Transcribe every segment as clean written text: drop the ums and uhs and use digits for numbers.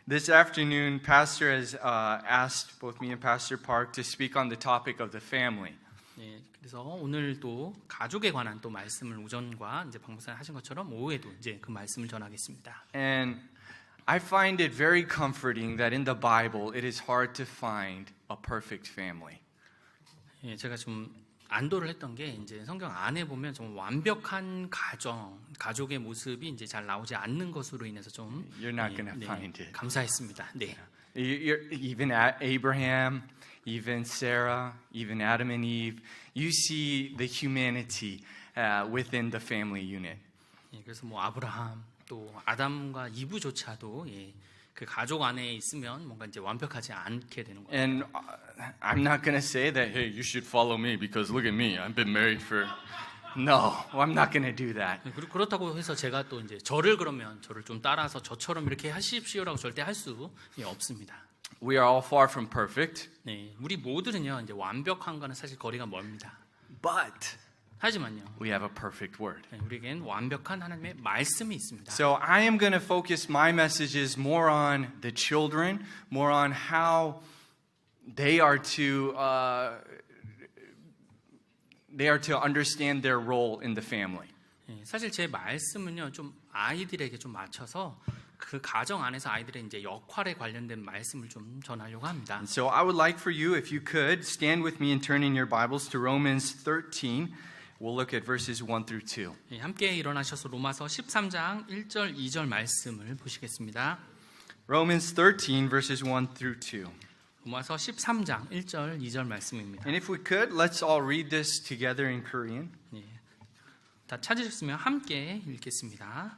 This afternoon, Pastor has asked both me and Pastor Park to speak on the topic of the family. 네, 그래서 오늘도 가족에 관한 또 말씀을 우전과 이제 박목사님 하신 것처럼 오후에도 이제 그 말씀을 전하겠습니다. And I find it very comforting that in the Bible it is hard to find a perfect family. 예, 제가 좀 안도를 했던 게 이제 성경 안에 보면 좀 완벽한 가족의 모습이 이제 잘 나오지 않는 것으로 인해서 좀 You're not going to find it. 감사했습니다. 네. Even Abraham, even Sarah, even Adam and Eve, you see the humanity within the family unit. 예, 그래서 뭐 아브라함 또 아담과 이브조차도 예, 그 가족 안에 있으면 뭔가 이제 완벽하지 않게 되는 거예요. And I'm not going to say that, hey, you should follow me because look at me. I've been married for... No, I'm not going to do that. 그렇다고 해서 제가 또 이제 저를 좀 따라서 저처럼 이렇게 하십시오라고 절대 할 수 없습니다. We are all far from perfect. 네, 우리 모두는요 이제 완벽한가는 사실 거리가 멀습니다. But 하지만요, we have a perfect word. 네, 우리에겐 완벽한 하나님의 말씀이 있습니다. So I am going to focus my messages more on the children, more on how they are to understand their role in the family. 네, 사실 제 말씀은요 좀 아이들에게 좀 맞춰서 그 가정 안에서 아이들의 이제 역할에 관련된 말씀을 좀 전하려고 합니다. And so I would like for you, if you could, stand with me and turn in your Bibles to Romans 13. We'll look at verses 1 through 2. 네, 함께 일어나셔서 로마서 13장 1절 2절 말씀을 보시겠습니다. Romans 13 verses 1 through 2. 로마서 13장 1절 2절 말씀입니다. And if we could, let's all read this together in Korean. 네, 다 찾으셨으면 함께 읽겠습니다.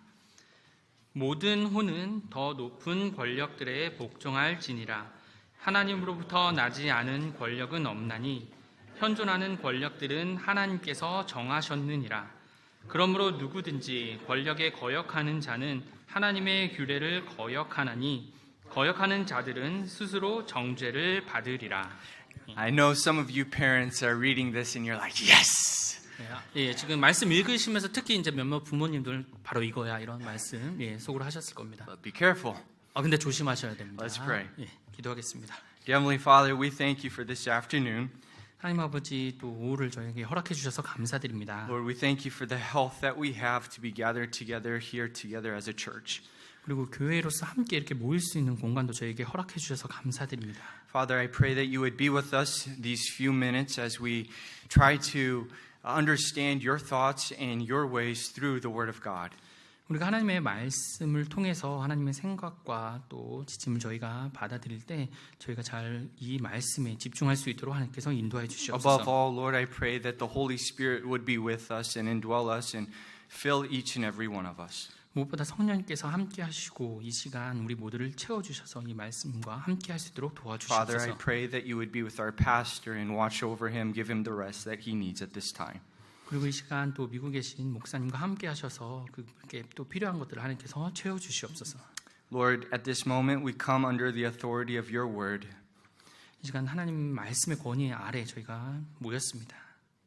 모든 후는 더 높은 권력들에 복종할지니라. 하나님으로부터 나지 않은 권력은 없나니 현존하는 권력들은 하나님께서 정하셨느니라. 그러므로 누구든지 권력에 거역하는 자는 하나님의 규례를 거역하나니 거역하는 자들은 스스로 정죄를 받으리라. I know some of you parents are reading this and you're like, yes! 예, 지금 말씀 읽으시면서 특히 이제 몇몇 부모님들 바로 이거야 이런 말씀 속으로 하셨을 겁니다. But be careful. 근데 조심하셔야 됩니다. Let's pray. 예, 기도하겠습니다. Heavenly Father, we thank you for this afternoon. 하나님 아버지 또 오후를 저에게 허락해 주셔서 감사드립니다. Lord, we thank you for the health that we have to be gathered together here together as a church. 그리고 교회로서 함께 이렇게 모일 수 있는 공간도 저에게 허락해 주셔서 감사드립니다. Father, I pray that you would be with us these few minutes as we try to understand your thoughts and your ways through the Word of God. 우리가 하나님의 말씀을 통해서 하나님의 생각과 또 지침을 저희가 받아들일 때 저희가 잘 이 말씀에 집중할 수 있도록 하나님께서 인도해 주시옵소서. Above all, Lord, I pray that the Holy Spirit would be with us and indwell us and fill each and every one of us. 무엇보다 성령님께서 함께 하시고 이 시간 우리 모두를 채워 주셔서 이 말씀과 함께 할 수 있도록 도와주시옵소서. Father, I pray that you would be with our pastor and watch over him, give him the rest that he needs at this time. 그리고 이 시간 또 미국에 계신 목사님과 함께 하셔서 그렇게 또 필요한 것들을 하나님께서 채워 주시옵소서. Lord, at this moment we come under the authority of your word. 이 시간 하나님 말씀의 권위 아래 저희가 모였습니다.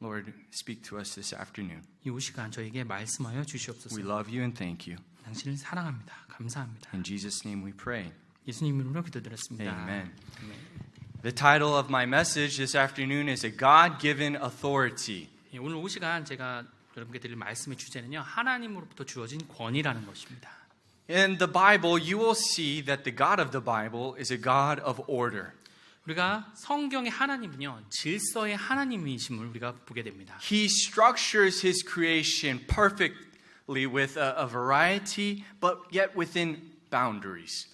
Lord, speak to us this afternoon. 이 시간 저에게 말씀하여 주시옵소서. We love you and thank you. 당신을 사랑합니다. 감사합니다. In Jesus' name we pray. 예수님 이름으로 기도드렸습니다. Amen. The title of my message this afternoon is A God-Given Authority. 오늘 오후 시간 제가 여러분께 드릴 말씀의 주제는요. 하나님으로부터 주어진 권위라는 것입니다. In the Bible, you will see that the God of the Bible is a God of order. 우리가 성경의 하나님은요. 질서의 하나님이심을 우리가 보게 됩니다. He structures his creation perfectly with a variety, but yet within boundaries.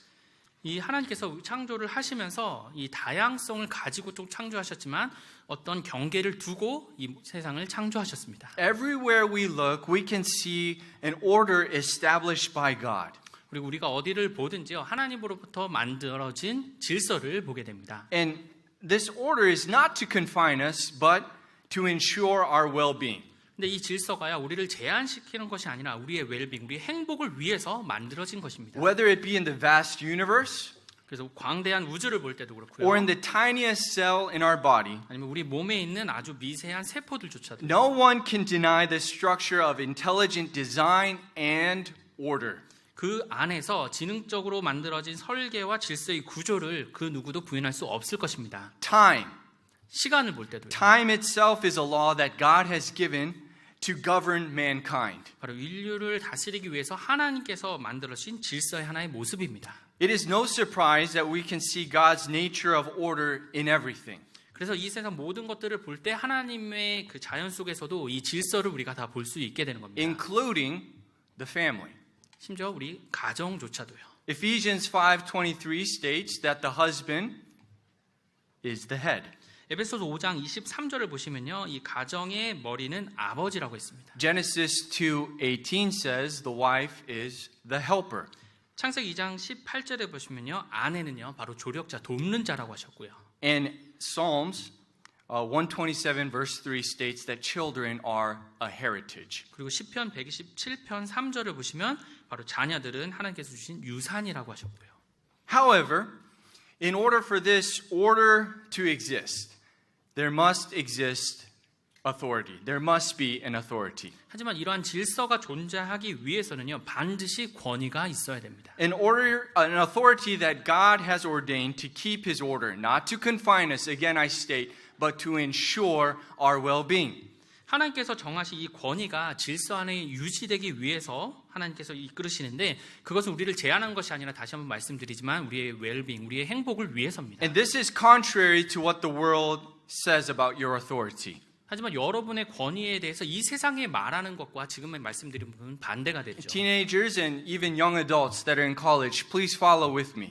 이 하나님께서 창조를 하시면서 이 다양성을 가지고 좀 창조하셨지만 어떤 경계를 두고 이 세상을 창조하셨습니다. Everywhere we look, we can see an order established by God. 그리고 우리가 어디를 보든지요. 하나님으로부터 만들어진 질서를 보게 됩니다. And this order is not to confine us, but to ensure our well-being. 근데 이 질서가요. 우리를 제한시키는 것이 아니라 우리의 웰빙, 우리의 행복을 위해서 만들어진 것입니다. Whether it be in the vast universe, 그래서 광대한 우주를 볼 때도 그렇고요. or in the tiniest cell in our body, 아니면 우리 몸에 있는 아주 미세한 세포들조차도 no one can deny the structure of intelligent design and order. 그 안에서 지능적으로 만들어진 설계와 질서의 구조를 그 누구도 부인할 수 없을 것입니다. Time. 시간을 볼 때도요. Time itself is a law that God has given to govern mankind. 바로 인류를 다스리기 위해서 하나님께서 만들어주신 질서의 하나의 모습입니다. It is no surprise that we can see God's nature of order in everything. 그래서 이 세상 모든 것들을 볼 때 하나님의 그 자연 속에서도 이 질서를 우리가 다 볼 수 있게 되는 겁니다. Including the family. 심지어 우리 가정조차도요. Ephesians 5:23 states that the husband is the head. 에베소서 5장 23절을 보시면요. 이 가정의 머리는 아버지라고 했습니다. Genesis 2:18 says the wife is the helper. 창세기 2장 18절에 보시면요. 아내는요. 바로 조력자, 돕는 자라고 하셨고요. And Psalms 127 verse 3 states that children are a heritage. 그리고 시편 127편 3절을 보시면 바로 자녀들은 하나님께서 주신 유산이라고 하셨고요. However, in order for this order to exist, there must exist authority. There must be an authority. 하지만 이러한 질서가 존재하기 위해서는요. 반드시 권위가 있어야 됩니다. An authority that God has ordained to keep his order, not to confine us, again I state, but to ensure our well-being. 하나님께서 정하신 이 권위가 질서 안에 유지되기 위해서 하나님께서 이끌으시는데 그것은 우리를 제한한 것이 아니라 다시 한번 말씀드리지만 우리의 웰빙, 우리의 행복을 위해서입니다. And this is contrary to what the world says about your authority. 하지만 여러분의 권위에 대해서 이 세상에 말하는 것과 지금의 말씀드린 부분은 반대가 되죠. Teenagers and even young adults that are in college, please follow with me.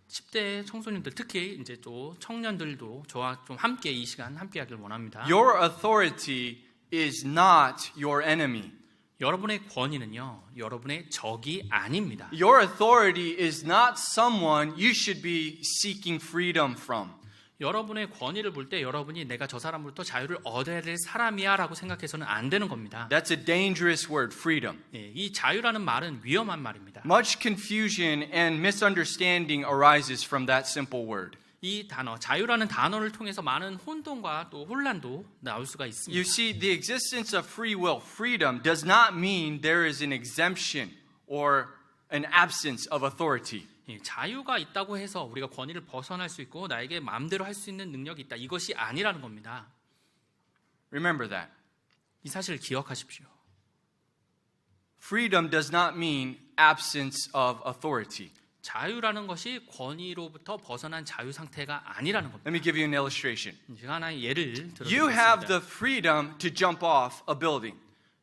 10대 청소년들 특히 이제 또 청년들도 저와 좀 함께 이 시간 함께 하길 원합니다. Your authority is not your enemy. 여러분의 권위는요. 여러분의 적이 아닙니다. Your authority is not someone you should be seeking freedom from. 여러분의 권위를 볼 때 여러분이 내가 저 사람으로부터 자유를 얻어야 될 사람이야 라고 생각해서는 안 되는 겁니다. That's a dangerous word, freedom. 예, 이 자유라는 말은 위험한 말입니다. Much confusion and misunderstanding arises from that simple word. 이 단어, 자유라는 단어를 통해서 많은 혼돈과 또 혼란도 나올 수가 You 있습니다. see, the existence of free will, freedom, does not mean there is an exemption or an absence of authority. 예, 자유가 있다고 해서 우리가 권위를 벗어날 수 있고 나에게 마음대로 할 수 있는 능력이 있다. 이것이 아니라는 겁니다. Remember that. 이 사실을 기억하십시오. Freedom does not mean absence of authority. 자유라는 것이 권위로부터 벗어난 자유 상태가 아니라는 겁니다. Let me give you an illustration. 제가 하나의 예를 You have 들어드리겠습니다. the freedom to jump off a building.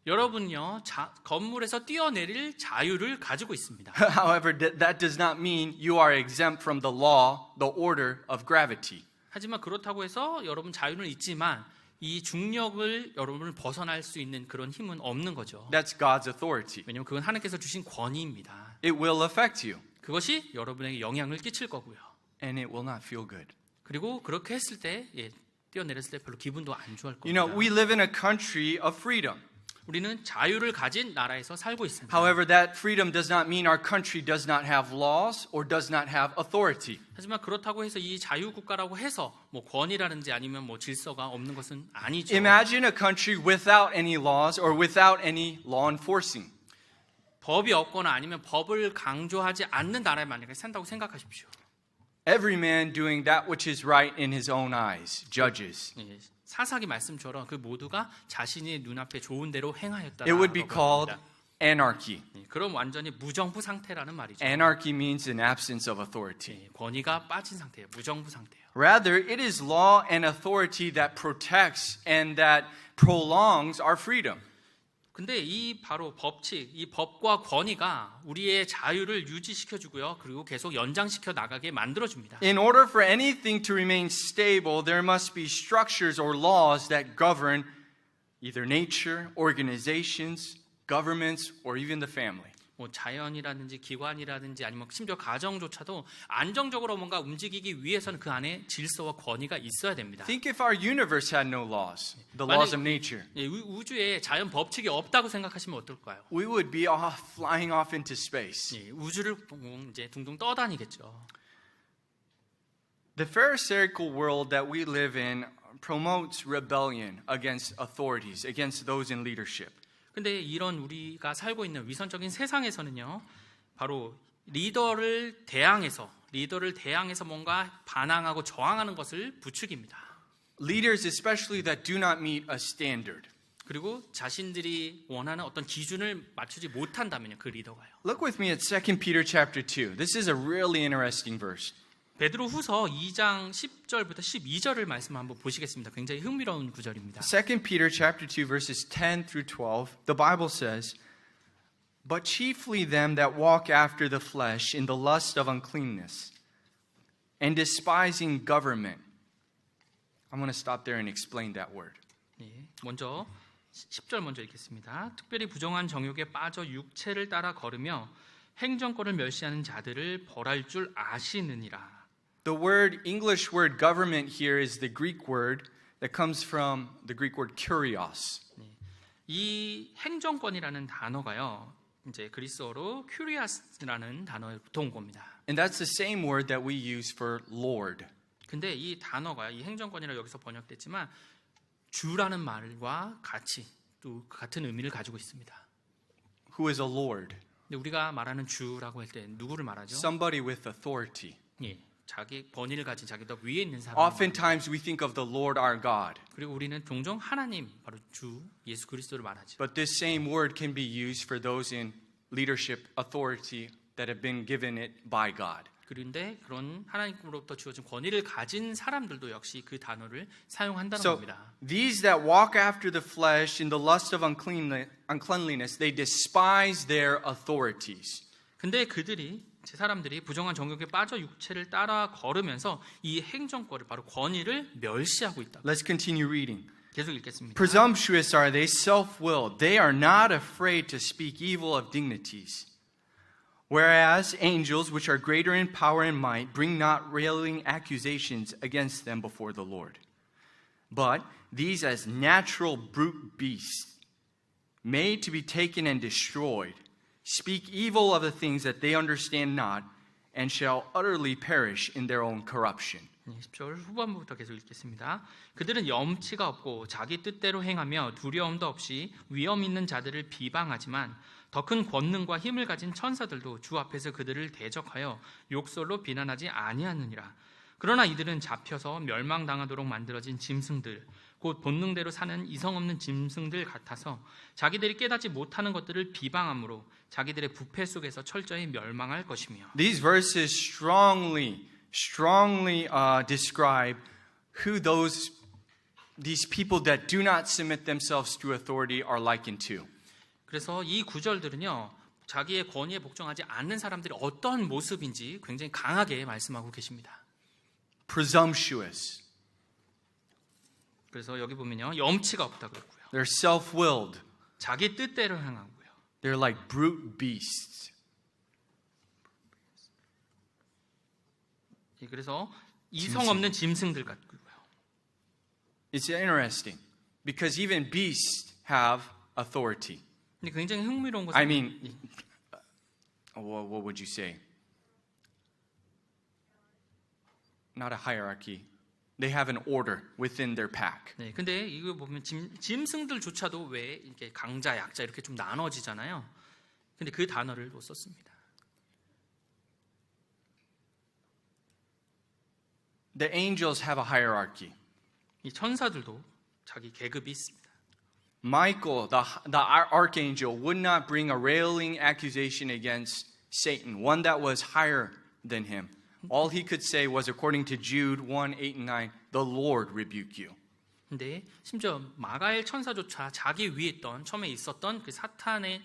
여러분요, 건물에서 뛰어내릴 자유를 가지고 있습니다. However, that does not mean you are exempt from the law, the order of gravity. 하지만 그렇다고 해서 여러분 자유는 있지만 이 중력을 여러분을 벗어날 수 있는 그런 힘은 없는 거죠. That's God's authority. 왜냐하면 그건 하나님께서 주신 권위입니다. It will affect you, 그것이 여러분에게 영향을 끼칠 거고요. and it will not feel good. 그리고 그렇게 했을 때, 뛰어내렸을 때 별로 기분도 안 좋을 You know, 겁니다. we live in a country of freedom. 우리는 자유를 가진 나라에서 살고 있습니다. However, that freedom does not mean our country does not have laws or does not have authority. 하지만 그렇다고 해서 이 자유국가라고 해서 뭐 권위라든지 아니면 뭐 질서가 없는 것은 아니죠. Imagine a country without any laws or without any law enforcing. 법이 없거나 아니면 법을 강조하지 않는 나라에 만약에 산다고 생각하십시오. Every man doing that which is right in his own eyes, judges. 예, 사사기 말씀처럼 그 모두가 자신의 눈앞에 좋은 대로 행하였다. It would be called anarchy. 그럼 완전히 무정부 상태라는 말이죠. Anarchy means an absence of authority. 예, 권위가 빠진 상태예요. 무정부 상태예요. Rather, it is law and authority that protects and that prolongs our freedom. 근데 이 바로 법칙, 이 법과 권위가 우리의 자유를 유지시켜 주고요. 그리고 계속 연장시켜 나가게 만들어 줍니다. In order for anything to remain stable, there must be structures or laws that govern either nature, organizations, governments, or even the family. 뭐 자연이라든지 기관이라든지 아니면 심지어 가정조차도 안정적으로 뭔가 움직이기 위해서는 그 안에 질서와 권위가 있어야 됩니다. Think if our universe had no laws, the laws of nature. 예, 우주에 자연 법칙이 없다고 생각하시면 어떨까요? We would be flying off into space. 예, 우주를 이제 둥둥 떠다니겠죠. The Pharisaical world that we live in promotes rebellion against authorities, against those in leadership. 근데 이런 우리가 살고 있는 위선적인 세상에서는요, 바로 리더를 대항해서 뭔가 반항하고 저항하는 것을 부추깁니다. Leaders especially that do not meet a standard. 그리고 자신들이 원하는 어떤 기준을 맞추지 못한다면요, 그 리더가요. Look with me at 2 Peter chapter 2. This is a really interesting verse. 베드로후서 2장 10절부터 12절을 말씀 한번 보시겠습니다. 굉장히 흥미로운 구절입니다. 2 Peter chapter 2 verses 10 through 12. The Bible says, "But chiefly them that walk after the flesh in the lust of uncleanness, and despising government." I'm going to stop there and explain that word. 네, 먼저 10절 먼저 읽겠습니다. 특별히 부정한 정욕에 빠져 육체를 따라 걸으며 행정권을 멸시하는 자들을 벌할 줄 아시느니라. The word, English word government here is the Greek word that comes from the Greek word kurios. 이 행정권이라는 단어가요, 이제 그리스어로 큐리아스라는 단어부터 온 겁니다. And that's the same word that we use for Lord. 근데 이 단어가 이 행정권이라 여기서 번역됐지만 주라는 말과 같이 또 같은 의미를 가지고 있습니다. Who is a Lord? 근데 우리가 말하는 주라고 할 때 누구를 말하죠? Somebody with authority. 예, 자기 권위를 가진 자기 더 위에 있는 사람. Oftentimes we think of the Lord our God. 그리고 우리는 종종 하나님, 바로 주 예수 그리스도를 말하죠. But this same word can be used for those in leadership authority that have been given it by God. 그런데 그런 하나님으로부터 주어진 권위를 가진 사람들도 역시 그 단어를 사용한다는 So 겁니다. these that walk after the flesh in the lust of uncleanliness, they despise their authorities. 근데 그들이 제 사람들이 부정한 정욕에 빠져 육체를 따라 걸으면서 이 행정권을 바로 권위를 멸시하고 있다. Let's continue reading. 계속 읽겠습니다. Presumptuous are they, self-willed. They are not afraid to speak evil of dignities. Whereas angels, which are greater in power and might, bring not railing accusations against them before the Lord. But these as natural brute beasts, made to be taken and destroyed, speak evil of the things that they understand not, and shall utterly perish in their own corruption. 10절 후반부부터 계속 읽겠습니다. 그들은 염치가 없고 자기 뜻대로 행하며 두려움도 없이 위험 있는 자들을 비방하지만 더 큰 권능과 힘을 가진 천사들도 주 앞에서 그들을 대적하여 욕설로 비난하지 아니하느니라. 그러나 이들은 잡혀서 멸망당하도록 만들어진 짐승들, 곧 본능대로 사는 이성 없는 짐승들 같아서 자기들이 깨닫지 못하는 것들을 비방함으로 자기들의 부패 속에서 철저히 멸망할 것이며. These verses strongly describe who these people that do not submit themselves to authority are likened to. 그래서 이 구절들은요, 자기의 권위에 복종하지 않는 사람들이 어떤 모습인지 굉장히 강하게 말씀하고 계십니다. Presumptuous. 그래서 여기 보면요, 염치가 없다고 했고요. They're self-willed. 자기 뜻대로 행하고요. They're like brute beasts. 그래서 이성 없는 짐승들 같고요. It's interesting because even beasts have authority. 근데 굉장히 흥미로운 것은 I mean, what would you say? Not a hierarchy. They have an order within their pack. 네, 근데 이거 보면 짐승들조차도 왜 이렇게 강자, 약자 이렇게 좀 나눠지잖아요. 근데 그 단어를 또 썼습니다. The angels have a hierarchy. 이 천사들도 자기 계급이 있습니다. Michael, the archangel, would not bring a railing accusation against Satan, one that was higher than him. All he could say was, according to Jude 1, 8, and 9, the Lord rebuke you. 근데 심지어 마가엘 천사조차 자기 위에 있던 처음에 있었던 그 사탄의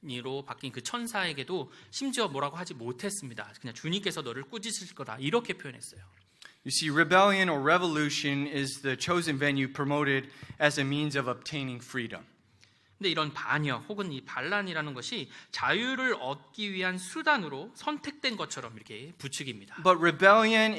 그로 바뀐 그 천사에게도 심지어 뭐라고 하지 못했습니다. 그냥 주님께서 너를 꾸짖으실 거다 이렇게 표현했어요. You see, rebellion or revolution is the chosen venue promoted as a means of obtaining freedom. 근데 이런 반역 혹은 이 반란이라는 것이 자유를 얻기 위한 수단으로 선택된 것처럼 이렇게 부추깁니다. But rebellion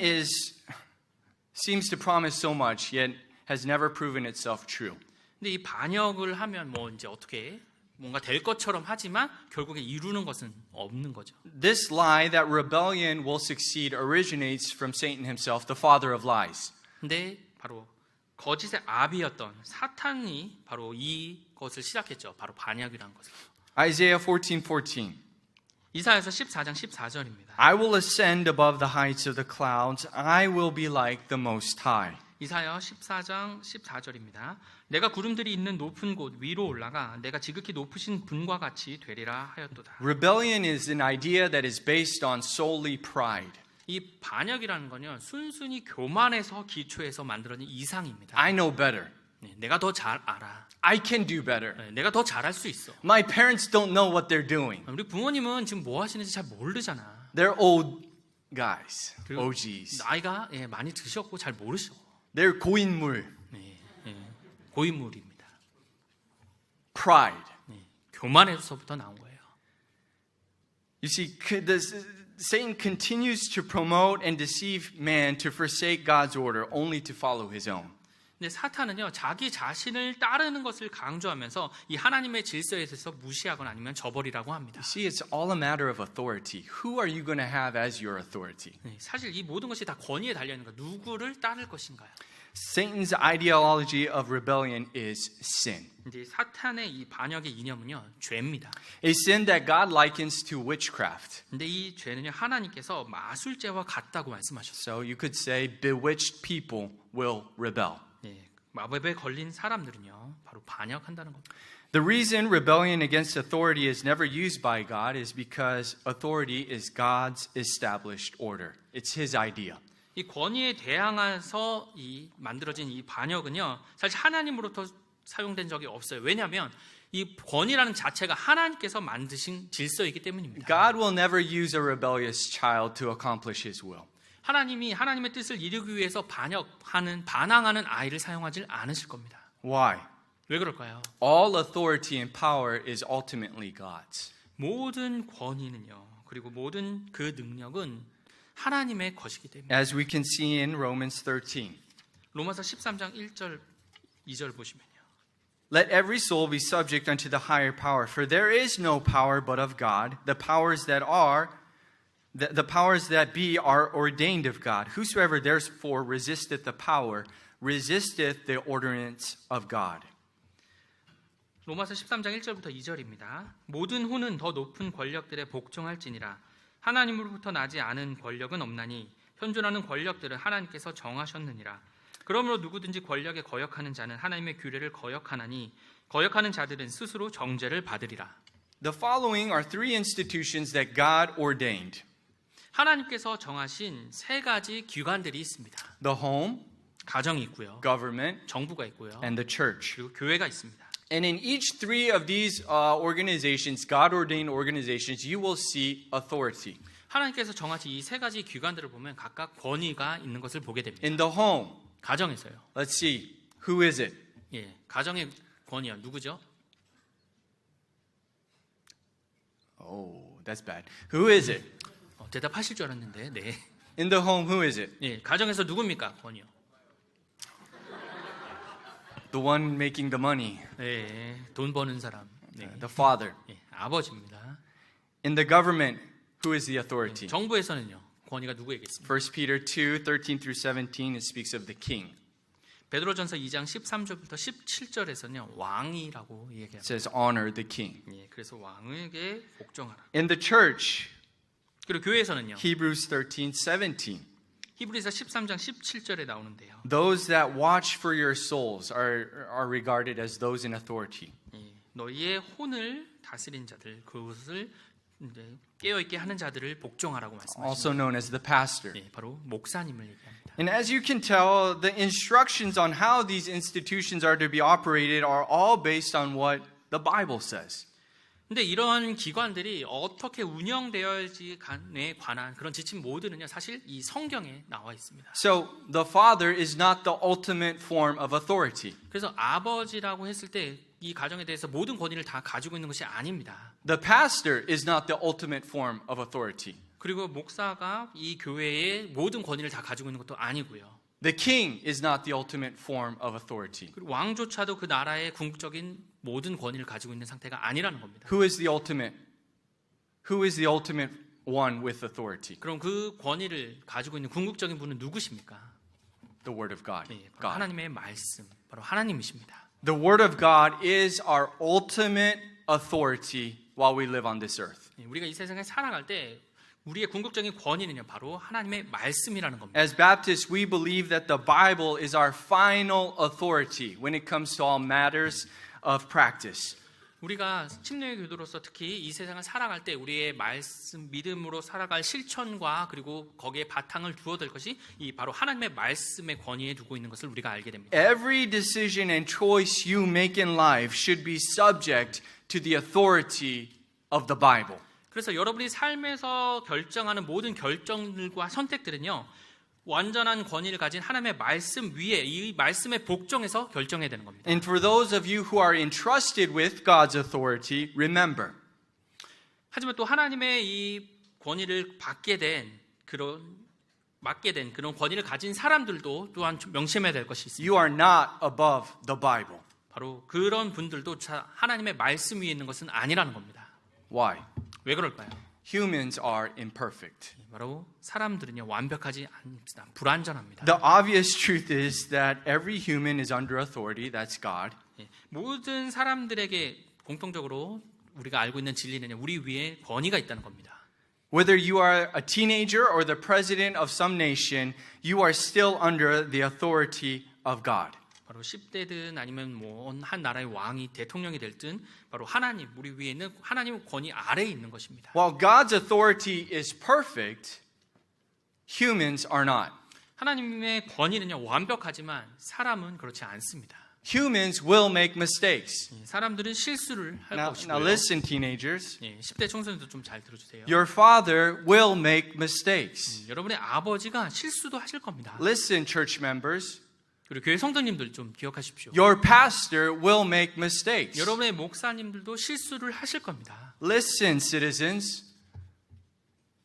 seems to promise so much, yet has never proven itself true. 근데 이 반역을 하면 뭐 이제 어떻게 뭔가 될 것처럼 하지만 결국에 이루는 것은 없는 거죠. This lie that rebellion will succeed originates from Satan himself, the father of lies. 근데 바로 거짓의 아비였던 사탄이 바로 이것을 시작했죠. 바로 반역이라는 것을. Isaiah 14:14. 이사야서 14장 14절입니다. I will ascend above the heights of the clouds. I will be like the Most High. 이사야 14장 14절입니다. 내가 구름들이 있는 높은 곳 위로 올라가 내가 지극히 높으신 분과 같이 되리라 하였도다. Rebellion is an idea that is based on solely pride. 이 반역이라는 건요 순순히 교만에서 기초해서 만들어진 이상입니다. I know better. 네, 내가 더 잘 알아. I can do better. 네, 내가 더 잘할 수 있어. My parents don't know what they're doing. 우리 부모님은 지금 뭐 하시는지 잘 모르잖아. They're old guys, 그리고 OGs. 나이가 많이 드셨고 잘 모르셔. They're 고인물. 네, 고인물입니다. Pride. 네, 교만에서부터 나온 거예요. You see, Satan continues to promote and deceive man to forsake God's order only to follow his own. 근데 사탄은요 자기 자신을 따르는 것을 강조하면서 이 하나님의 질서에 대해서 무시하거나 아니면 저버리라고 합니다. You see, it's all a matter of authority. Who are you going to have as your authority? 네, 사실 이 모든 것이 다 권위에 달려 있는 거. 누구를 따를 것인가요? Satan's ideology of rebellion is sin. 근데 사탄의 이 반역의 이념은요 죄입니다. A sin that God likens to witchcraft. 근데 이 죄는요 하나님께서 마술죄와 같다고 말씀하셨어요. So you could say bewitched people will rebel. 네, 마법에 걸린 사람들은요 바로 반역한다는 겁니다. The reason rebellion against authority is never used by God is because authority is God's established order. It's his idea. 이 권위에 대항해서 이 만들어진 이 반역은요 사실 하나님으로부터 사용된 적이 없어요. 왜냐하면 이 권위라는 자체가 하나님께서 만드신 질서이기 때문입니다. God will never use a rebellious child to accomplish his will. 하나님이 하나님의 뜻을 이루기 위해서 반항하는 아이를 사용하지 않으실 겁니다. Why? 왜 그럴까요? All authority and power is ultimately God's. 모든 권위는요 그리고 모든 그 능력은 하나님의 것이기 때문에 As we can see in Romans 13. 로마서 13장 1절 2절 보시면요. Let every soul be subject unto the higher power, for there is no power but of God. The powers that be are ordained of God. Whosoever therefore resisteth the power, resisteth the ordinance of God. 로마서 13장 1절부터 2절입니다. 모든 후는 더 높은 권력들에 복종할지니라. 하나님으로부터 나지 않은 권력은 없나니 현존하는 권력들은 하나님께서 정하셨느니라. 그러므로 누구든지 권력에 거역하는 자는 하나님의 규례를 거역하나니 거역하는 자들은 스스로 정죄를 받으리라. The following are three institutions that God ordained. 하나님께서 정하신 세 가지 기관들이 있습니다. The home, 가정이 있고요. government, 정부가 있고요. and the church. 그리고 교회가 있습니다. And in each three of these organizations, God-ordained organizations, you will see authority. 하나님께서 정하신 이 세 가지 기관들을 보면 각각 권위가 있는 것을 보게 됩니다. In the home, 가정에서요. let's see, who is it? 예, 가정의 권위요. 누구죠? Oh, that's bad. Who is it? 대답하실 줄 알았는데, 네. In the home, who is it? 예, 가정에서 누굽니까? 권위요. The one making the money. 네, 돈 버는 사람. 네, The father. 예, 아버지입니다. In the government, who is the authority? 정부에서는요, 권위가 누구에게 있습니까? 1 Peter 2, 13 through 17, it speaks of the king. 베드로전서 2장 13절부터 17절에서는요, 왕이라고 It 얘기합니다. says, honor the king. 예, 그래서 왕에게 복종하라. In the church, 그리고 교회에서는요, Hebrews 13, 17. 히브리서 13장 17절에 나오는데요. Those that watch for your souls are regarded as those in authority. 예, 너희의 혼을 다스린 자들, 그것을 이제 깨어 있게 하는 자들을 복종하라고 Also 말씀하십니다. known as the pastor. 예, 바로 목사님을 얘기합니다. And as you can tell, the instructions on how these institutions are to be operated are all based on what the Bible says. 근데 이런 기관들이 어떻게 운영되어야지 간에 관한 그런 지침 모두는요, 사실 이 성경에 나와 있습니다. So the father is not the ultimate form of authority. 그래서 아버지라고 했을 때 이 가정에 대해서 모든 권위를 다 가지고 있는 것이 아닙니다. The pastor is not the ultimate form of authority. 그리고 목사가 이 교회의 모든 권위를 다 가지고 있는 것도 아니고요. The king is not the ultimate form of authority. 그리고 왕조차도 그 나라의 궁극적인 모든 권위를 가지고 있는 상태가 아니라는 겁니다. Who is the ultimate? Who is the ultimate one with authority? 그럼 그 권위를 가지고 있는 궁극적인 분은 누구십니까? The word of God. 네, 바로 God. 하나님의 말씀, 바로 하나님이십니다. The word of God is our ultimate authority while we live on this earth. 우리가 이 세상에 살아갈 때 우리의 궁극적인 권위는요 바로 하나님의 말씀이라는 겁니다. As Baptists, we believe that the Bible is our final authority when it comes to all matters of practice. 우리가 침례의 교도로서 특히 이 세상을 살아갈 때 우리의 말씀, 믿음으로 살아갈 실천과 그리고 거기에 바탕을 두어야 될 것이 이 바로 하나님의 말씀의 권위에 두고 있는 것을 우리가 알게 됩니다. Every decision and choice you make in life should be subject to the authority of the Bible. 그래서 여러분이 삶에서 결정하는 모든 결정들과 선택들은요 완전한 권위를 가진 하나님의 말씀 위에 이 말씀에 복종해서 결정해야 되는 겁니다. And for those of you who are entrusted with God's authority, remember, 하지만 또 하나님의 이 권위를 맡게 된 그런 권위를 가진 사람들도 또한 명심해야 될 것이 있습니다. you are not above the Bible. 바로 그런 분들도 하나님의 말씀 위에 있는 것은 아니라는 겁니다. Why? 왜 그럴까요? Humans are imperfect. 바로 사람들은요 완벽하지 않습니다. 불완전합니다. The obvious truth is that every human is under authority, that's God. 모든 사람들에게 공통적으로 우리가 알고 있는 진리는 우리 위에 권위가 있다는 겁니다. Whether you are a teenager or the president of some nation, you are still under the authority of God. 바로 10대든 아니면 뭐 한 나라의 왕이 대통령이 될든 바로 하나님 우리 위에 있는 하나님 권위 아래에 있는 것입니다. While God's authority is perfect, humans are not. 하나님의 권위는요 완벽하지만 사람은 그렇지 않습니다. Humans will make mistakes. 사람들은 실수를 할 Now 것이고요. listen, teenagers. 10대 청소년들 좀 잘 들어주세요. Your father will make mistakes. 여러분의 아버지가 실수도 하실 겁니다. Listen, church members. 그리고 교회 성도님들 좀 기억하십시오. Your pastor will make mistakes. 여러분의 목사님들도 실수를 하실 겁니다. Listen, citizens.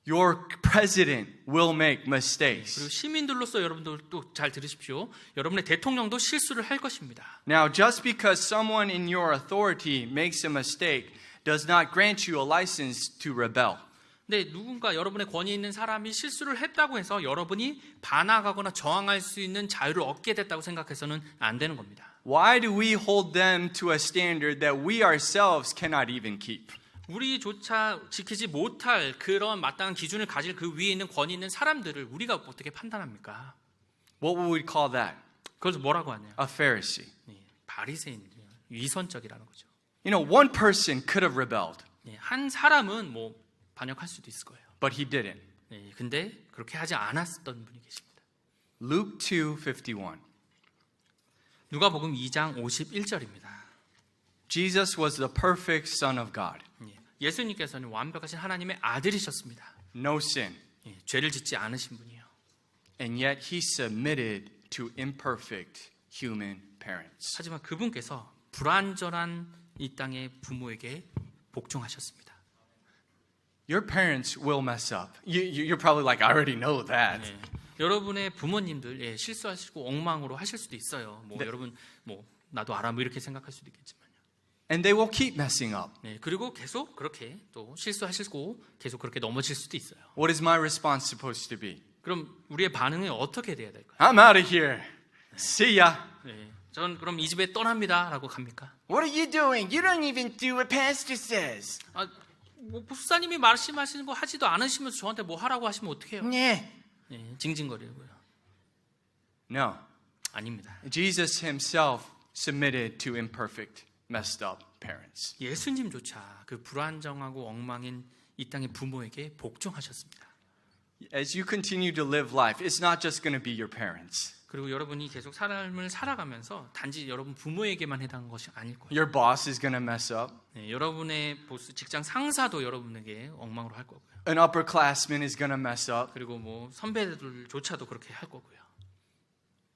Your president will make 그리고 mistakes. 시민들로서 여러분들도 잘 들으십시오. 여러분의 대통령도 실수를 할 것입니다. Now, just because someone in your authority makes a mistake does not grant you a license to rebel. 근데 누군가 여러분의 권위 있는 사람이 실수를 했다고 해서 여러분이 반항하거나 저항할 수 있는 자유를 얻게 됐다고 생각해서는 안 되는 겁니다. Why do we hold them to a standard that we ourselves cannot even keep? 우리조차 지키지 못할 그런 마땅한 기준을 가질 그 위에 있는 권위 있는 사람들을 우리가 어떻게 판단합니까? What would we call that? 그래서 뭐라고 하냐? A Pharisee. 바리새인이요. 위선적이라는 거죠. You know, one person could have rebelled, 한 사람은 뭐 반역할 수도 있을 거예요. but he didn't. 근데 그렇게 하지 않았던 분이 계십니다. Luke 2:51. 누가복음 2장 51절입니다. Jesus was the perfect Son of God. 예수님께서는 완벽하신 하나님의 아들이셨습니다. No sin. 죄를 짓지 않으신 분이요. And yet he submitted to imperfect human parents. 하지만 그분께서 불완전한 이 땅의 부모에게 복종하셨습니다. Your parents will mess up. You're probably like, I already know that. 여러분의 부모님들 실수하시고 엉망으로 하실 수도 있어요. 뭐 여러분 뭐 나도 알아 뭐 이렇게 생각할 수도 있겠지만요. And they will keep messing up. 그리고 계속 그렇게 또 실수하시고 계속 그렇게 넘어질 수도 있어요. What is my response supposed to be? 그럼 우리의 반응이 어떻게 돼야 될까요? I'm out of here. See ya. 전 그럼 이 집에 떠납니다라고 갑니까? What are you doing? You don't even do what pastor says. 뭐 목사님이 말씀하시는 거 하지도 않으시면서 저한테 뭐 하라고 하시면 어떡해요? Yeah. 징징거리고요. No. 아닙니다. Jesus himself submitted to imperfect, messed up parents. 예수님조차 그 불안정하고 엉망인 이 땅의 부모에게 복종하셨습니다. As you continue to live life, it's not just going to be your parents. 그리고 여러분이 계속 삶을 살아가면서 단지 여러분 부모에게만 해당한 것이 아닐 거예요. Your boss is going to mess up. 여러분의 보스, 직장 상사도 여러분에게 엉망으로 할 거고요. An upperclassman is going to mess up. 그리고 뭐 선배들조차도 그렇게 할 거고요.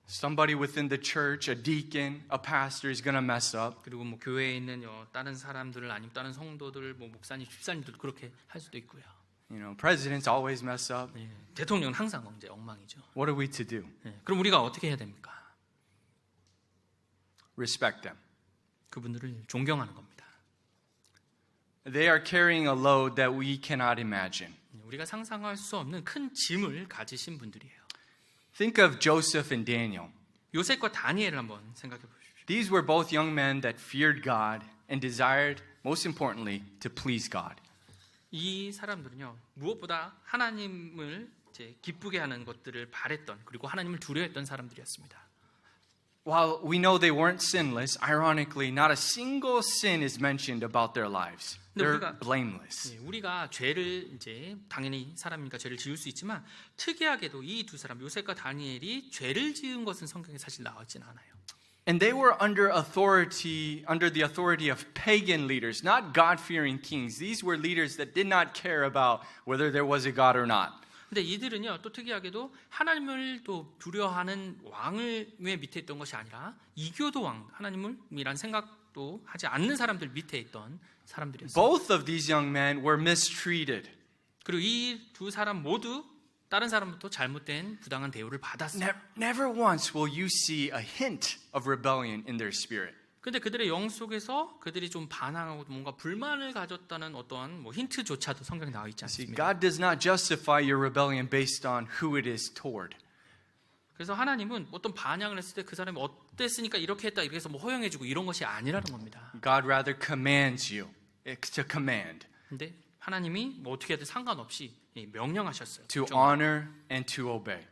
Somebody within the church, a deacon, a pastor is going to mess up. 그리고 뭐 교회에 있는 다른 사람들을 아니면 다른 성도들, 뭐 목사님, 집사님들도 그렇게 할 수도 있고요. You know, presidents always mess up. 대통령은 항상 이제 엉망이죠. What are we to do? 그럼 우리가 어떻게 해야 됩니까? Respect them. 그분들을 존경하는 겁니다. They are carrying a load that we cannot imagine. 우리가 상상할 수 없는 큰 짐을 가지신 분들이에요. Think of Joseph and Daniel. 요셉과 다니엘을 한번 생각해 보십시오. These were both young men that feared God and desired, most importantly, to please God. 이 사람들은요 무엇보다 하나님을 이제 기쁘게 하는 것들을 바랬던 그리고 하나님을 두려워했던 사람들이었습니다. While we know they weren't sinless, ironically, not a single sin is mentioned about their lives. They're blameless. 우리가 죄를 이제 당연히 사람이니까 죄를 지을 수 있지만 특이하게도 이 두 사람 요셉과 다니엘이 죄를 지은 것은 성경에 사실 나왔진 않아요. And they were under the authority of pagan leaders, not God-fearing kings. These were leaders that did not care about whether there was a God or not. 근데 이들은요 또 특이하게도 하나님을 또 두려워하는 왕의 밑에 있던 것이 아니라 이교도 왕 하나님을이란 생각도 하지 않는 사람들 밑에 있던 사람들이었어요. Both of these young men were mistreated. 그리고 이 두 사람 모두 다른 사람부터 잘못된 부당한 대우를 받았어요. Never once will you see a hint of rebellion in their spirit. 근데 그들의 영 속에서 그들이 좀 반항하고 뭔가 불만을 가졌다는 어떠한 뭐 힌트조차도 성경에 나와 있지 See, 않습니다. God does not justify your rebellion based on who it is toward. 그래서 하나님은 어떤 반항을 했을 때 그 사람이 어땠으니까 이렇게 했다 이렇게 해서 뭐 허용해주고 이런 것이 아니라는 겁니다. God rather commands you to command, 근데 하나님이 뭐 어떻게 해도 상관없이 명령하셨어요. to honor and to obey.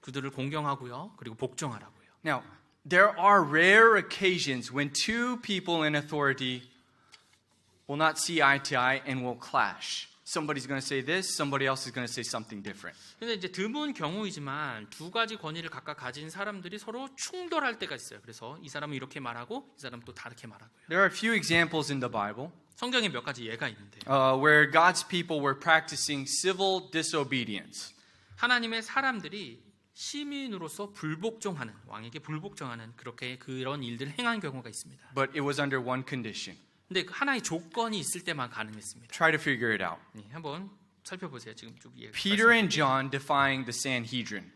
그들을 공경하고요. 그리고 복종하라고요. Now, there are rare occasions when two people in authority will not see eye to eye and will clash. Somebody's going to say this, somebody else is going to say something different. 근데 이제 드문 경우이지만 두 가지 권위를 각각 가진 사람들이 서로 충돌할 때가 있어요. 그래서 이 사람은 이렇게 말하고 이 사람은 또 다르게 말하고요. There are a few examples in the Bible 성경에 몇 가지 예가 있는데 where God's people were practicing civil disobedience. 하나님의 사람들이 시민으로서 불복종하는 왕에게 불복종하는 그런 일들을 행한 경우가 있습니다. But it was under one condition. 근데 하나의 조건이 있을 때만 가능했습니다. Try to figure it out. 한번 살펴보세요. 지금 쭉 Peter and John defying the Sanhedrin.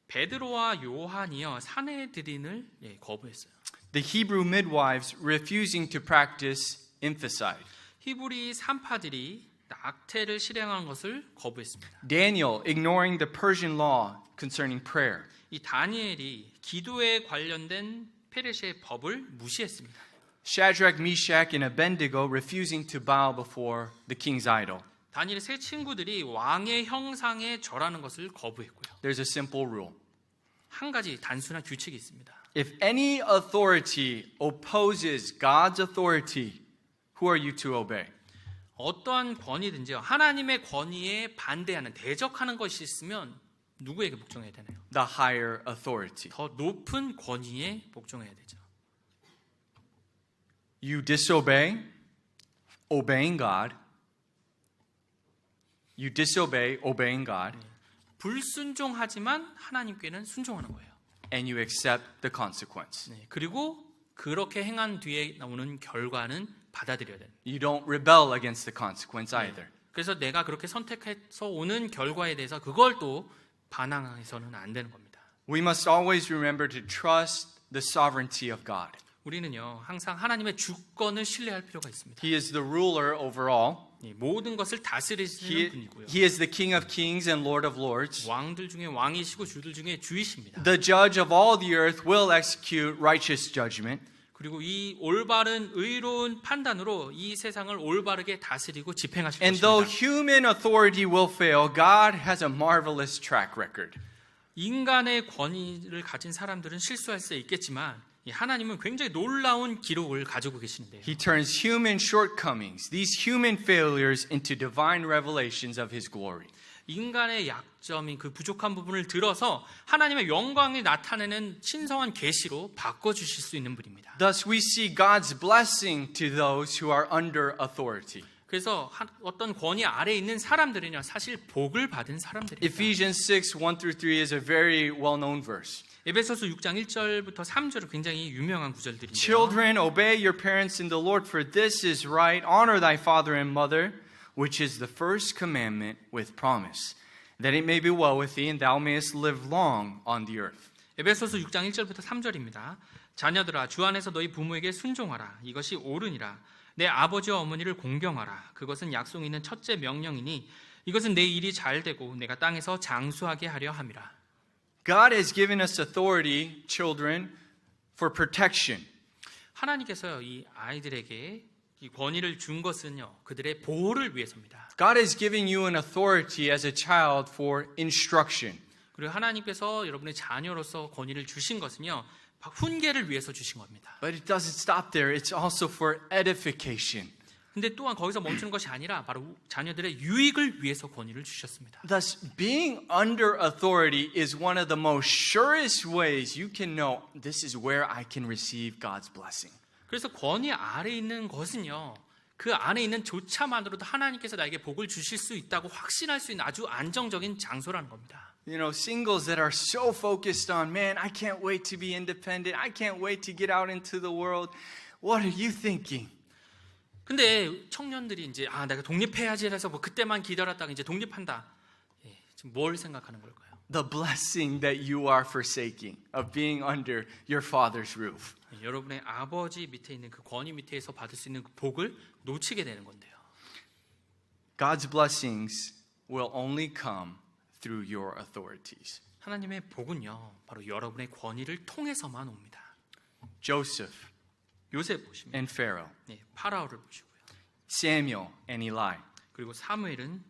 베드로와 요한이요 사내들인을 거부했어요. The Hebrew midwives refusing to practice infanticide. 히브리 산파들이 낙태를 실행하는 것을 거부했습니다. Daniel ignoring the Persian law concerning prayer. 이 다니엘이 기도에 관련된 페르시아의 법을 무시했습니다. Shadrach, Meshach, and Abednego refusing to bow before the king's idol. 다니엘의 세 친구들이 왕의 형상에 절하는 것을 거부했고요. There's a simple rule. 한 가지 단순한 규칙이 있습니다. If any authority opposes God's authority, who are you to obey? 어떠한 권위든지요. 하나님의 권위에 반대하는 대적하는 것이 있으면 누구에게 복종해야 되나요? The higher authority. 더 높은 권위에 복종해야 되죠. You disobey, obeying God. You disobey, obeying God. 불순종하지만 하나님께는 순종하는 거예요. And you accept the consequence. 그리고 그렇게 행한 뒤에 나오는 결과는 받아들여야 돼요. You don't rebel against the consequence either. 그래서 내가 그렇게 선택해서 오는 결과에 대해서 그걸 또 반항해서는 안 되는 겁니다. We must always remember to trust the sovereignty of God. 우리는요 항상 하나님의 주권을 신뢰할 필요가 있습니다. He is the ruler over all. 모든 것을 다스리시는 분이고요. He is the King of kings and Lord of lords. 왕들 중에 왕이시고 주들 중에 주이십니다. The judge of all the earth will execute righteous judgment. 그리고 이 올바른 의로운 판단으로 이 세상을 올바르게 다스리고 집행하실 And though 것입니다. human authority will fail, God has a marvelous track record. 인간의 권위를 가진 사람들은 실수할 수 있겠지만 하나님은 굉장히 놀라운 기록을 가지고 계시는데요. He turns human shortcomings, these human failures, into divine revelations of His glory. 인간의 약점인 그 부족한 부분을 들어서 하나님의 영광이 나타내는 신성한 계시로 바꿔주실 수 있는 분입니다. Thus we see God's blessing to those who are under authority. 그래서 어떤 권위 아래에 있는 사람들은요 사실 복을 받은 사람들입니다. Ephesians 6, 1-3 is a very well-known verse. 에베소서 6장 1절부터 3절은 굉장히 유명한 구절들인데요. Children, obey your parents in the Lord, for this is right. Honor thy father and mother, which is the first commandment with promise, that it may be well with thee and thou mayest live long on the earth. 에베소서 6장 1절부터 3절입니다. 자녀들아 주 안에서 너희 부모에게 순종하라. 이것이 옳으니라. 내 아버지와 어머니를 공경하라. 그것은 약속 있는 첫째 명령이니 이것은 내 일이 잘 되고 내가 땅에서 장수하게 하려 함이라. God has given us authority, children, for protection. 하나님께서요 이 아이들에게 이 권위를 준 것은요, 그들의 보호를 위해서입니다. God is giving you an authority as a child for instruction. 그리고 하나님께서 여러분의 자녀로서 권위를 주신 것은요, 훈계를 위해서 주신 겁니다. But it doesn't stop there. It's also for edification. 근데 또한 거기서 멈추는 것이 아니라 바로 자녀들의 유익을 위해서 권위를 주셨습니다. Thus, being under authority is one of the most surest ways you can know this is where I can receive God's blessing. 그래서 권위 아래 있는 것은요, 그 안에 있는 조차만으로도 하나님께서 나에게 복을 주실 수 있다고 확신할 수 있는 아주 안정적인 장소라는 겁니다. You know, singles that are so focused on, man, I can't wait to be independent. I can't wait to get out into the world. What are you thinking? 근데 청년들이 이제 내가 독립해야지 해서 뭐 그때만 기다렸다가 이제 독립한다. 지금 뭘 생각하는 걸까요? The blessing that you are forsaking of being under your father's roof. 여러분의 아버지 밑에 있는 그 권위 밑에서 받을 수 있는 그 복을 놓치게 되는 건데요. God's blessings will only come through your authorities. 하나님의 복은요, 바로 여러분의 권위를 통해서만 옵니다. Joseph 요셉 보시면 and Pharaoh, 파라오를 보시고요. Samuel and Eli, 그리고 사무엘은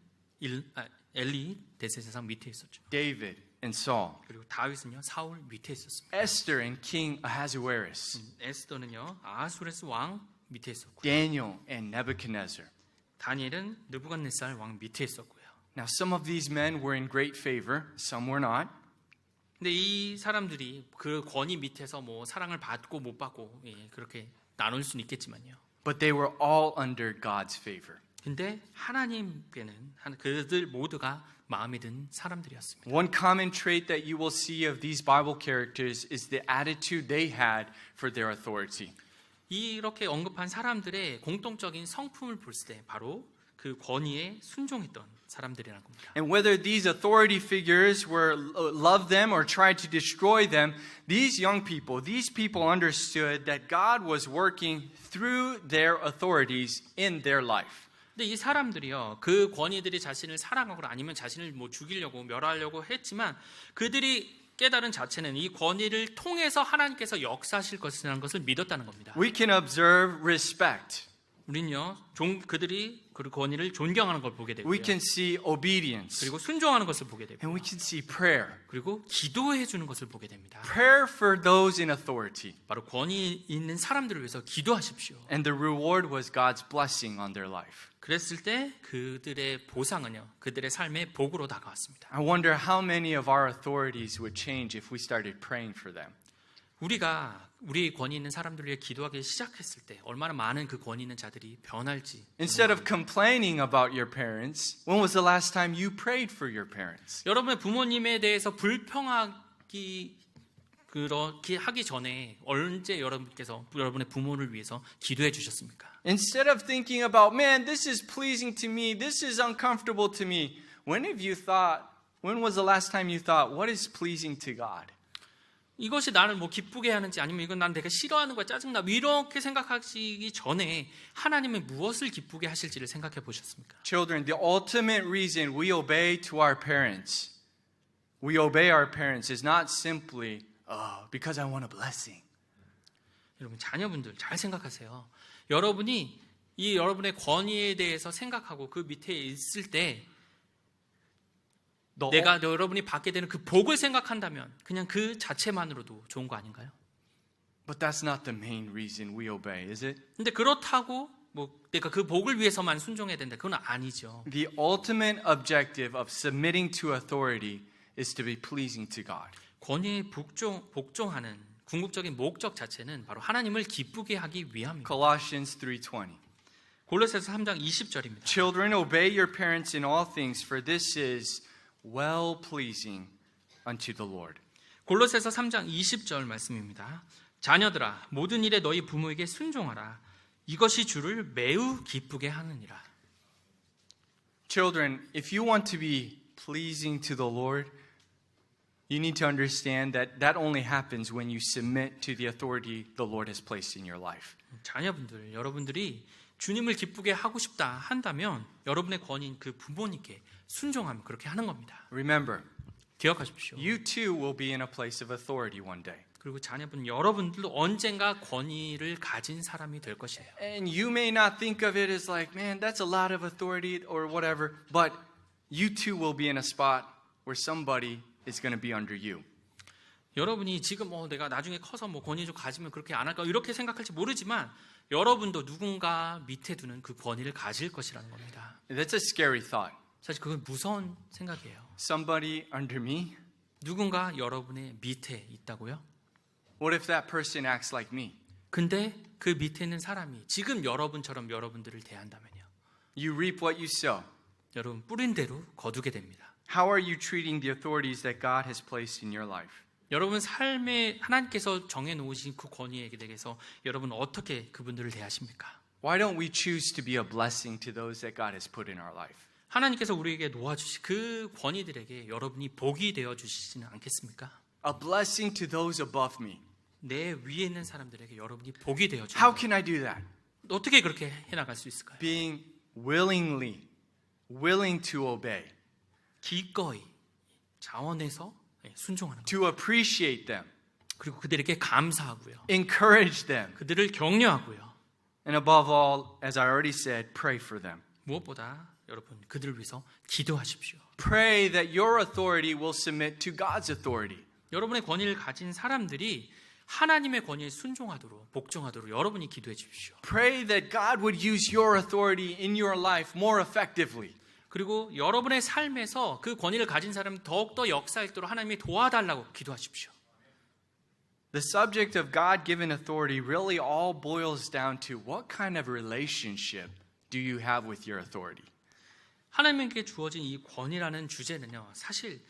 엘리 대제사장 밑에 있었죠. David and Saul, 그리고 다윗은요, 사울 밑에 있었습니다. Esther and King Ahasuerus, 에스더는요, 아하수레스 왕 밑에 있었고요. Daniel and Nebuchadnezzar. 다니엘은 느부갓네살 왕 밑에 있었고요. Now, some of these men were in great favor, some were not. 근데 이 사람들이 그 권위 밑에서 뭐 사랑을 받고 못 받고 그렇게 나눌 수는 있겠지만요. But they were all under God's favor. 근데 하나님께는 그들 모두가 마음에 든 사람들이었습니다. One common trait that you will see of these Bible characters is the attitude they had for their authority. 이렇게 언급한 사람들의 공통적인 성품을 볼 때 바로 그 권위에 순종했던 사람들이라는 겁니다. And whether these authority figures were loved them or tried to destroy them, these young people, these people understood that God was working through their authorities in their life. 근데 이 사람들이요, 그 권위들이 자신을 사랑하거나 아니면 자신을 뭐 죽이려고 멸하려고 했지만 그들이 깨달은 자체는 이 권위를 통해서 하나님께서 역사하실 것이라는 것을 믿었다는 겁니다. We can observe respect. 우린요, 그들이 그 권위를 존경하는 걸 보게 되고요. We can see obedience. 그리고 순종하는 것을 보게 되고, And we can see prayer. 그리고 기도해 주는 것을 보게 됩니다. Prayer for those in authority. 바로 권위 있는 사람들을 위해서 기도하십시오. And the reward was God's blessing on their life. 그랬을 때 그들의 보상은요, 그들의 삶의 복으로 다가왔습니다. I wonder how many of our authorities would change if we started praying for them. 우리가 우리 권위 있는 사람들을 위해 기도하기 시작했을 때 얼마나 많은 그 권위 있는 자들이 변할지. Instead of complaining about your parents, when was the last time you prayed for your parents? 여러분의 부모님에 대해서 불평하기 그렇게 하기 전에 언제 여러분께서 여러분의 부모를 위해서 기도해 주셨습니까? Instead of thinking about, man, this is pleasing to me, this is uncomfortable to me, when was the last time you thought, what is pleasing to God? 이것이 나를 뭐 기쁘게 하는지 아니면 이건 난 내가 싫어하는 거야 짜증나 이렇게 생각하시기 전에 하나님은 무엇을 기쁘게 하실지를 생각해 보셨습니까? Children, the ultimate reason we obey our parents is not simply because I want a blessing. 여러분 자녀분들 잘 생각하세요. 여러분이 이 여러분의 권위에 대해서 생각하고 그 밑에 있을 때 내가 여러분이 받게 되는 그 복을 생각한다면 그냥 그 자체만으로도 좋은 거 아닌가요? But that's not the main reason we obey, is it? 근데 그렇다고 뭐 내가 그 복을 위해서만 순종해야 된다. 그건 아니죠. The ultimate objective of submitting to authority is to be pleasing to God. 권위에 복종하는 궁극적인 목적 자체는 바로 하나님을 기쁘게 하기 위함입니다. Colossians 3:20. 골로새서 3장 20절입니다. Children, obey your parents in all things, for this is well-pleasing unto the Lord. 골로새서 3장 20절 말씀입니다. 자녀들아, 모든 일에 너희 부모에게 순종하라. 이것이 주를 매우 기쁘게 하느니라. Children, if you want to be pleasing to the Lord, you need to understand that that only happens when you submit to the authority the Lord has placed in your life. 자녀분들, 여러분들이 주님을 기쁘게 하고 싶다 한다면 여러분의 권위인 그 부모님께 순종하면 그렇게 하는 겁니다. Remember, 기억하십시오. you too will be in a place of authority one day. 그리고 자녀분 여러분들도 언젠가 권위를 가진 사람이 될 것이에요. And you may not think of it as like, man, that's a lot of authority or whatever, but you too will be in a spot where somebody is going to be under you. 여러분이 지금 내가 나중에 커서 권위 좀 가지면 그렇게 안 할까 이렇게 생각할지 모르지만 여러분도 누군가 밑에 두는 그 권위를 가질 것이라는 겁니다. That's a scary thought. 사실 그건 무서운 생각이에요. Somebody under me? 누군가 여러분의 밑에 있다고요? What if that person acts like me? 근데 그 밑에 있는 사람이 지금 여러분처럼 여러분들을 대한다면요. You reap what you sow. 여러분 뿌린 대로 거두게 됩니다. How are you treating the authorities that God has placed in your life? 여러분 삶에 하나님께서 정해놓으신 그 권위에 대해서 여러분 어떻게 그분들을 대하십니까? Why don't we choose to be a blessing to those that God has put in our life? 하나님께서 우리에게 놓아주신 그 권위들에게 여러분이 복이 되어주시지는 않겠습니까? A blessing to those above me. 내 위에 있는 사람들에게 여러분이 복이 되어주는 How 거예요. can I do that? 어떻게 그렇게 해나갈 수 있을까요? Being willing to obey, 기꺼이 자원해서 순종하는 거예요. to appreciate them, 그리고 그들에게 감사하고요. encourage them, 그들을 격려하고요. and above all, as I already said, pray for them. 무엇보다 여러분 그들을 위해서 기도하십시오. Pray that your authority will submit to God's authority. 여러분의 권위를 가진 사람들이 하나님의 권위에 순종하도록 복종하도록 여러분이 기도해 주십시오. Pray that God would use your authority in your life more effectively. 그리고 여러분의 삶에서 그 권위를 가진 사람을 더욱더 역사하도록 하나님이 도와달라고 기도하십시오. The subject of God-given authority really all boils down to what kind of relationship do you have with your authority? 하나님께 주어진 이 권위라는 주제는요. 사실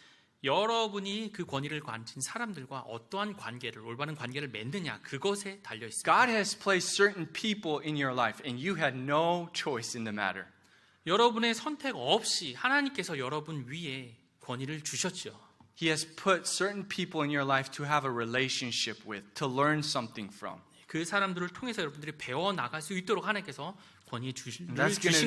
여러분이 그 권위를 가진 사람들과 어떠한 관계를 올바른 관계를 맺느냐 그것에 달려 있습니다. God has placed certain people in your life and you had no choice in the matter. 여러분의 선택 없이 하나님께서 여러분 위에 권위를 주셨죠. He has put certain people in your life to have a relationship with, to learn something from. 그 사람들을 통해서 여러분들이 배워 나갈 수 있도록 하나님께서 권위 주신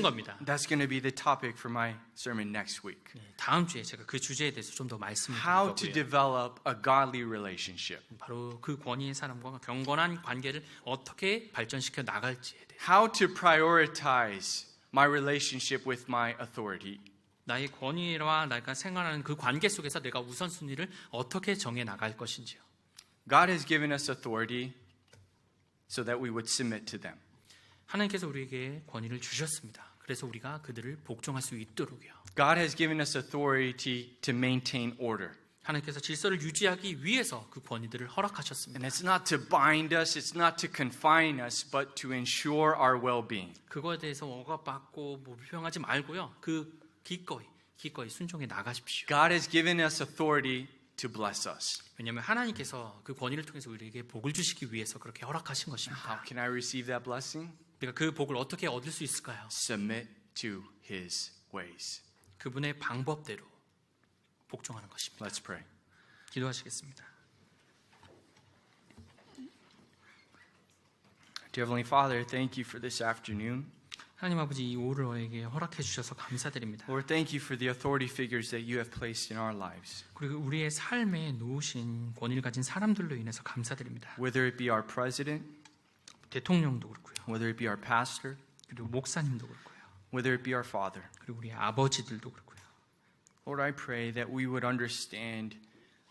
겁니다. That's going to be the topic for my sermon next week. 다음 주에 제가 그 주제에 대해서 좀 더 말씀을 드릴 How to 거고요. develop a godly relationship. 바로 그 권위의 사람과 경건한 관계를 어떻게 발전시켜 나갈지에 대해 How to prioritize my relationship with my authority. 나의 권위와 내가 생활하는 그 관계 속에서 내가 우선순위를 어떻게 정해 나갈 것인지요. God has given us authority so that we would submit to them. 하나님께서 우리에게 권위를 주셨습니다. 그래서 우리가 그들을 복종할 수 있도록요. God has given us authority to maintain order. 하나님께서 질서를 유지하기 위해서 그 권위들을 허락하셨습니다. And it's not to bind us, it's not to confine us, but to ensure our well-being. 그거에 대해서 억압받고 불평하지 말고요. 그 기꺼이 순종해 나가십시오. God has given us authority to bless us. 왜냐하면 하나님께서 그 권위를 통해서 우리에게 복을 주시기 위해서 그렇게 허락하신 것입니다. How can I receive that blessing? 우리가 그 복을 어떻게 얻을 수 있을까요? Submit to His ways. 그분의 방법대로 복종하는 것입니다. Let's pray. 기도하시겠습니다. Dear Heavenly Father, thank you for this afternoon. 하나님 아버지 이 오늘에게 허락해 주셔서 감사드립니다. Lord, thank you for the authority figures that you have placed in our lives. 그리고 우리의 삶에 놓으신 권위를 가진 사람들로 인해서 감사드립니다. Whether it be our president, 대통령도 그렇고요. whether it be our pastor, 그리고 목사님도 그렇고요. whether it be our father. 그리고 우리의 아버지들도 그렇고요. Lord, I pray that we would understand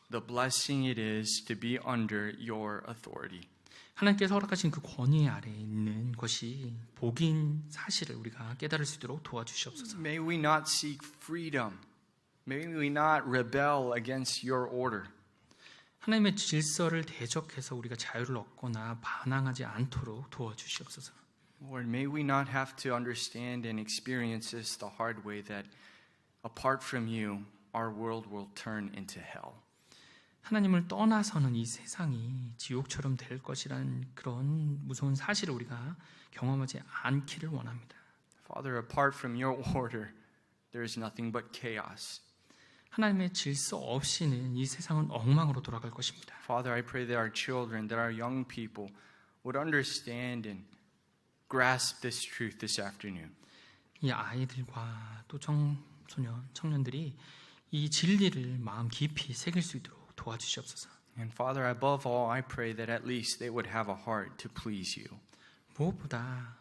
the blessing it is to be under your authority. 하나님께서 허락하신 그 권위 아래에 있는 것이 복인 사실을 우리가 깨달을 수 있도록 도와주시옵소서. May we not seek freedom. May we not rebel against your order. 하나님의 질서를 대적해서 우리가 자유를 얻거나 반항하지 않도록 도와주시옵소서. Lord, may we not have to understand and experience this the hard way that apart from you, our world will turn into hell. 하나님을 떠나서는 이 세상이 지옥처럼 될 것이라는 그런 무서운 사실을 우리가 경험하지 않기를 원합니다. Father, apart from your order, there is nothing but chaos. 하나님의 질서 없이는 이 세상은 엉망으로 돌아갈 것입니다. Father, I pray that our children, that our young people would understand and grasp this truth this afternoon. 이 아이들과 또 청년들이 이 진리를 마음 깊이 새길 수 있도록 도와주시옵소서. And Father, above all, I pray that at least they would have a heart to please you. 무엇보다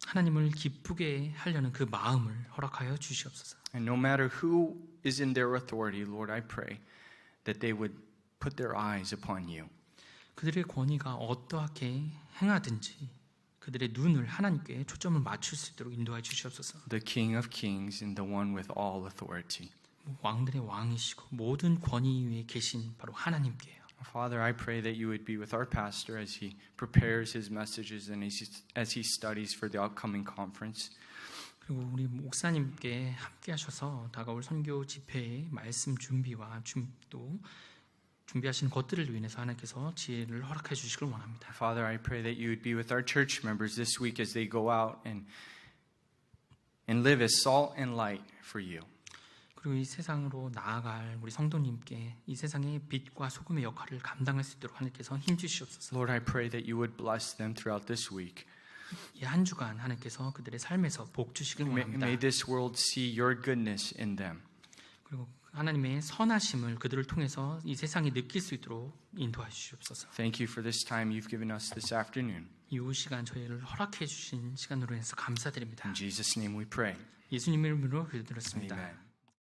하나님을 기쁘게 하려는 그 마음을 허락하여 주시옵소서. And no matter who is in their authority, Lord, I pray that they would put their eyes upon you. 그들의 권위가 어떠하게 행하든지 그들의 눈을 하나님께 초점을 맞출 수 있도록 인도하여 주시옵소서. The King of Kings and the one with all authority. 왕들의 왕이시고 모든 권위 위에 계신 바로 하나님께요. Father, I pray that you would be with our pastor as he prepares his messages and as he studies for the upcoming conference. 그리고 우리 목사님께 함께 하셔서 다가올 선교 집회의 말씀 준비와 또 준비하시는 것들을 위해서 하나님께서 지혜를 허락해 주시길 원합니다. Father, I pray that you would be with our church members this week as they go out and live as salt and light for you. 그리고 이 세상으로 나아갈 우리 성도님께 이 세상의 빛과 소금의 역할을 감당할 수 있도록 하나님께서 힘 주시옵소서. Lord, I pray that you would bless them throughout this week. 이 한 주간 하나님께서 그들의 삶에서 복 주시길 원합니다. May this world see your goodness in them. 그리고 하나님의 선하심을 그들을 통해서 이 세상이 느낄 수 있도록 인도해 주시옵소서. Thank you for this time you've given us this afternoon. 이 시간 저희를 허락해 주신 시간으로 해서 감사드립니다. In Jesus' name we pray. 예수님 이름으로 기도드렸습니다. Amen.